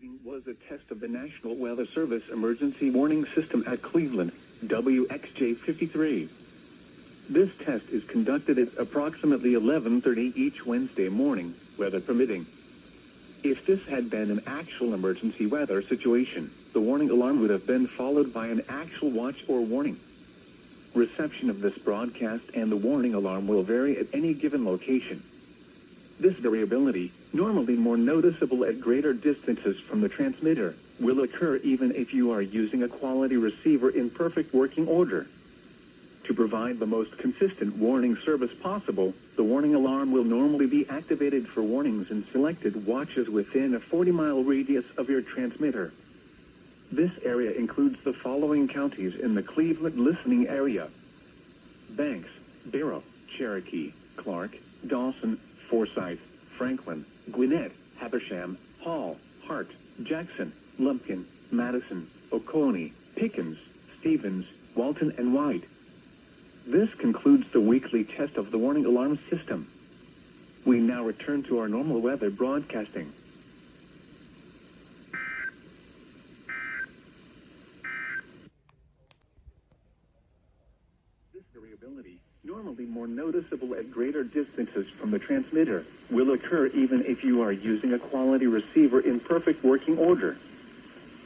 preceding was a test of the National Weather Service Emergency Warning System at Cleveland, WXJ-53. This test is conducted at approximately 11:30 each Wednesday morning, weather permitting. If this had been an actual emergency weather situation, the warning alarm would have been followed by an actual watch or warning. Reception of this broadcast and the warning alarm will vary at any given location. This variability, normally more noticeable at greater distances from the transmitter, will occur even if you are using a quality receiver in perfect working order. To provide the most consistent warning service possible, the warning alarm will normally be activated for warnings in selected watches within a 40-mile radius of your transmitter. This area includes the following counties in the Cleveland listening area: Banks, Barrow, Cherokee, Clark, Dawson, Forsyth, Franklin, Gwinnett, Habersham, Hall, Hart, Jackson, Lumpkin, Madison, Oconee, Pickens, Stevens, Walton, and White. This concludes the weekly test of the warning alarm system. We now return to our normal weather broadcasting. This variability, normally more noticeable at greater distances from the transmitter, will occur even if you are using a quality receiver in perfect working order.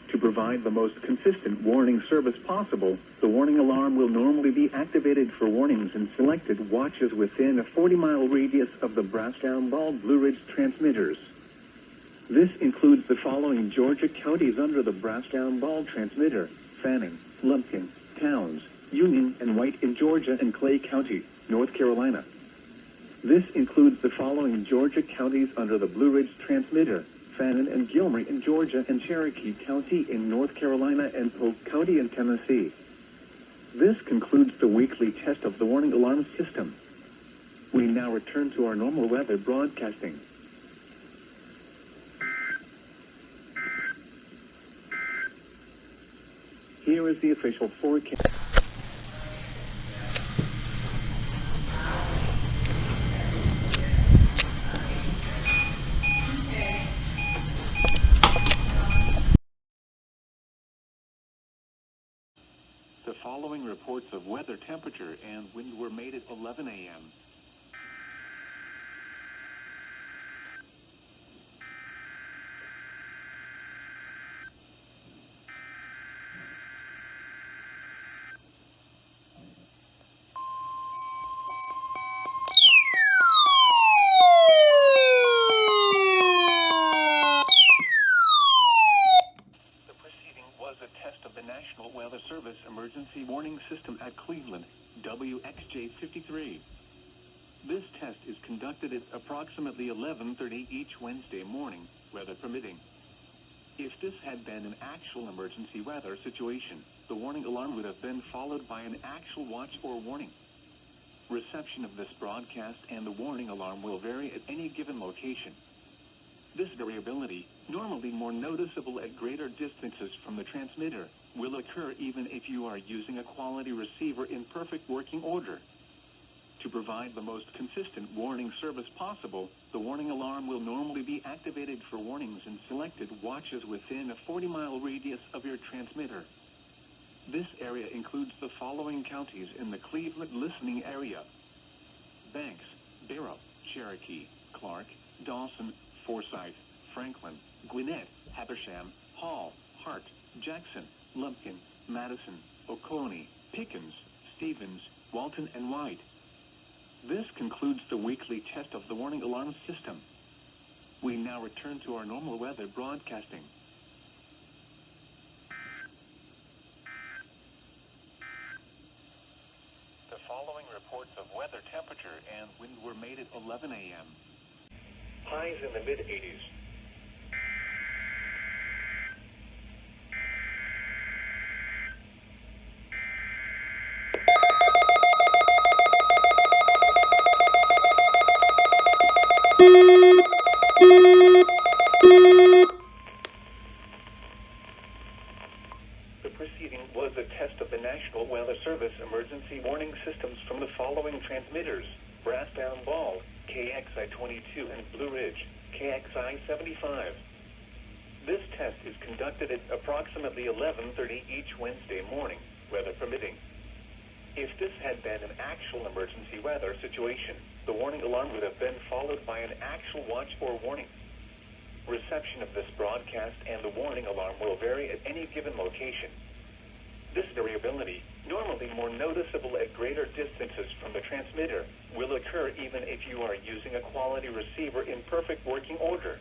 To provide the most consistent warning service possible, the warning alarm will normally be activated for warnings in selected watches within a 40-mile radius of the Brasstown Bald Blue Ridge transmitters. This includes the following Georgia counties under the Brasstown Bald transmitter: Fanning, Lumpkin, Towns, Union, and White in Georgia, and Clay County, North Carolina. This includes the following Georgia counties under the Blue Ridge transmitter: Fannin and Gilmer in Georgia, and Cherokee County in North Carolina, and Polk County in Tennessee. This concludes the weekly test of the warning alarm system. We now return to our normal weather broadcasting. Here is the official forecast. The following reports of weather, temperature, and wind were made at 11 a.m. National Weather Service Emergency Warning System at Cleveland, WXJ-53. This test is conducted at approximately 11:30 each Wednesday morning, weather permitting. If this had been an actual emergency weather situation, the warning alarm would have been followed by an actual watch or warning. Reception of this broadcast and the warning alarm will vary at any given location. This variability, normally more noticeable at greater distances from the transmitter, will occur even if you are using a quality receiver in perfect working order. To provide the most consistent warning service possible, the warning alarm will normally be activated for warnings in selected watches within a 40-mile radius of your transmitter. This area includes the following counties in the Cleveland listening area: Banks, Barrow, Cherokee, Clark, Dawson, Forsyth, Franklin, Gwinnett, Habersham, Hall, Hart, Jackson, Lumpkin, Madison, Oconee, Pickens, Stevens, Walton, and White. This concludes the weekly test of the warning alarm system. We now return to our normal weather broadcasting. The following reports of weather, temperature, and wind were made at 11 a.m. Highs in the mid-80s. The preceding was a test of the National Weather Service emergency warning systems from the following transmitters: Brasstown Bald, KXI 22, and Blue Ridge, KXI 75. This test test is conducted at approximately 11:30 each Wednesday morning, weather permitting. If this had been an actual emergency weather situation, the warning alarm would have been followed by an actual watch or warning. Reception of this broadcast and the warning alarm will vary at any given location. This variability, normally more noticeable at greater distances from the transmitter, will occur even if you are using a quality receiver in perfect working order.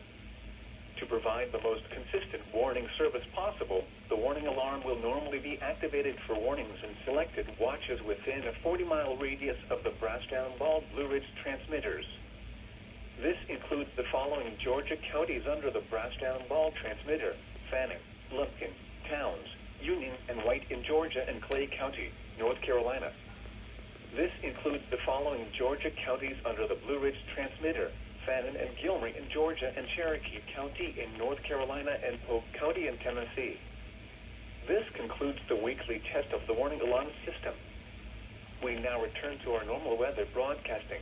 To provide the most consistent warning service possible, the warning alarm will normally be activated for warnings in selected watches within a 40-mile radius of the Brasstown Bald Blue Ridge transmitters. This includes the following Georgia counties under the Brasstown Bald transmitter: Fannin, Lumpkin, Towns, Union, and White in Georgia, and Clay County, North Carolina. This includes the following Georgia counties under the Blue Ridge transmitter: Fannin and Gilroy in Georgia, and Cherokee County in North Carolina, and Polk County in Tennessee. This concludes the weekly test of the warning alarm system. We now return to our normal weather broadcasting.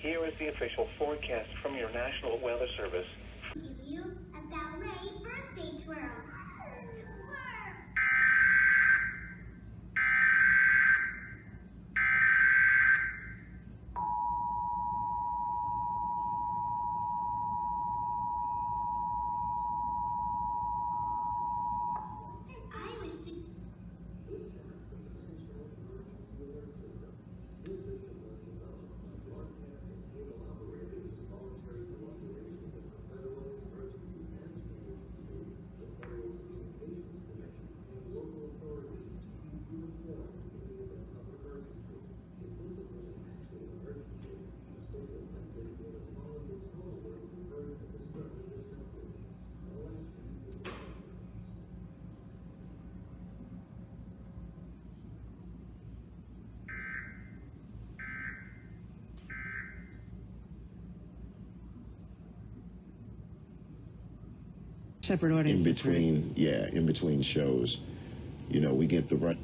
Here is the official forecast from your National Weather Service. Give you a ballet birthday twirl. I wish to... Separate audiences, in between, right? yeah, in between shows, you know, we get the right.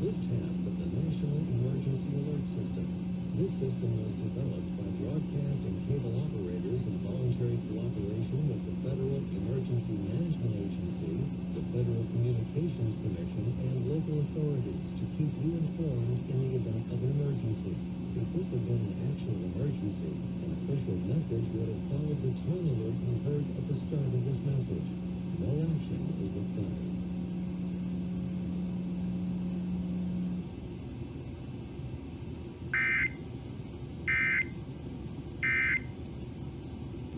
This task of the National Emergency Alert System. This system was developed by broadcast and cable operators in voluntary cooperation with the Federal Emergency Management Agency, the Federal Communications Commission, and local authorities to keep you informed in the event of an emergency. If this had been an actual emergency, an official message would have followed the tone alert you heard at the start of this message. No action is required.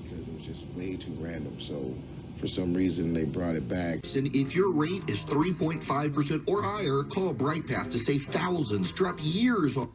Because it was just way too random. So for some reason they brought it back. And if your rate is 3.5% or higher, call BrightPath to save thousands. Drop years on.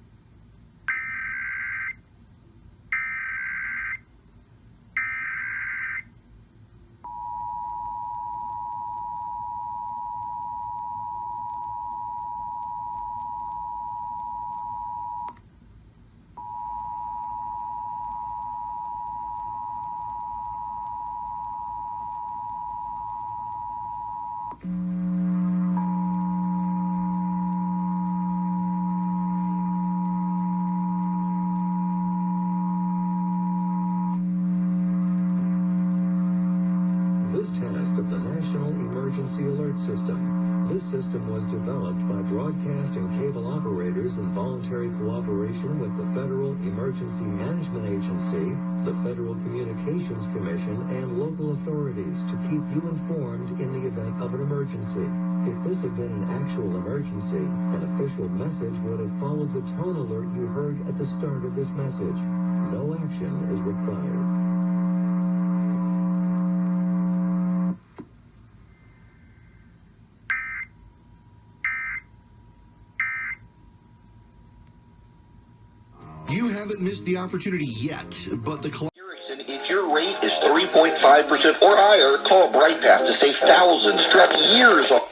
This system was developed by broadcast and cable operators in voluntary cooperation with the Federal Emergency Management Agency, the Federal Communications Commission, and local authorities to keep you informed in the event of an emergency. If this had been an actual emergency, an official message would have followed the tone alert you heard at the start of this message. No action is required. haven't missed the opportunity yet, but the clock... If your rate is 3.5% or higher, call BrightPath to save thousands, drop years off.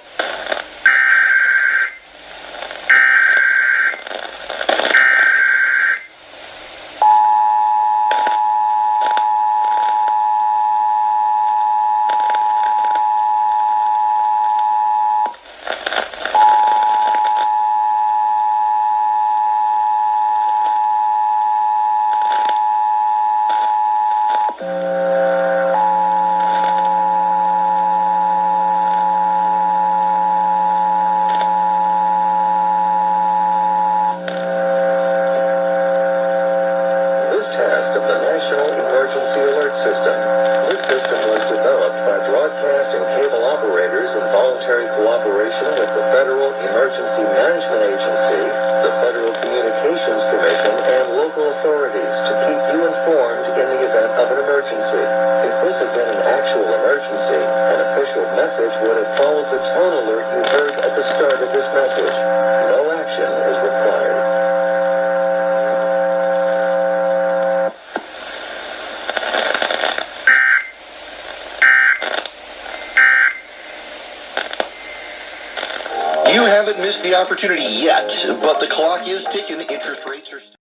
You haven't missed the opportunity yet, but the clock is ticking. Interest rates are still...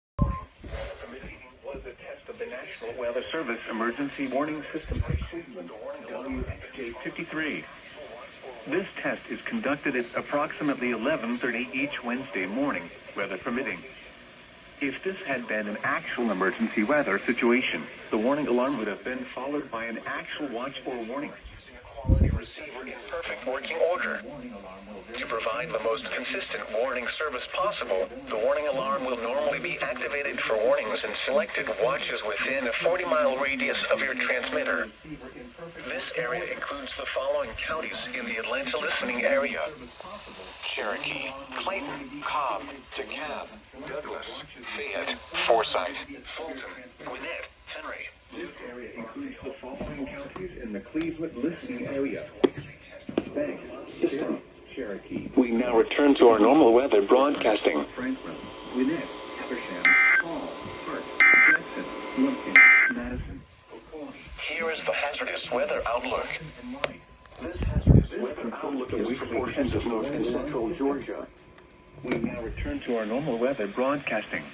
Was a test of the National Weather Service Emergency Warning System at Cleveland, WXJ-53. This test is conducted at approximately 11:30 each Wednesday morning, weather permitting. If this had been an actual emergency weather situation, the warning alarm would have been followed by an actual watch or warning. Quality receiver in perfect working order. To provide the most consistent warning service possible, the warning alarm will normally be activated for warnings in selected watches within a 40-mile radius of your transmitter. This area includes the following counties in the Atlanta listening area: Cherokee, Clayton, Cobb, DeKalb, Douglas, Fayette, Forsyth, Fulton, Gwinnett, Henry. This area includes the following counties in the Cleveland listening area: Banks, Cherokee. We now return to our normal weather broadcasting. Franklin, Gwinnett, Habersham, Hall, Park, Jackson, Lumpkin, Madison, Oconee. Here is the hazardous weather outlook. This hazardous weather outlook is for portions of north and central Georgia. We now return to our normal weather broadcasting.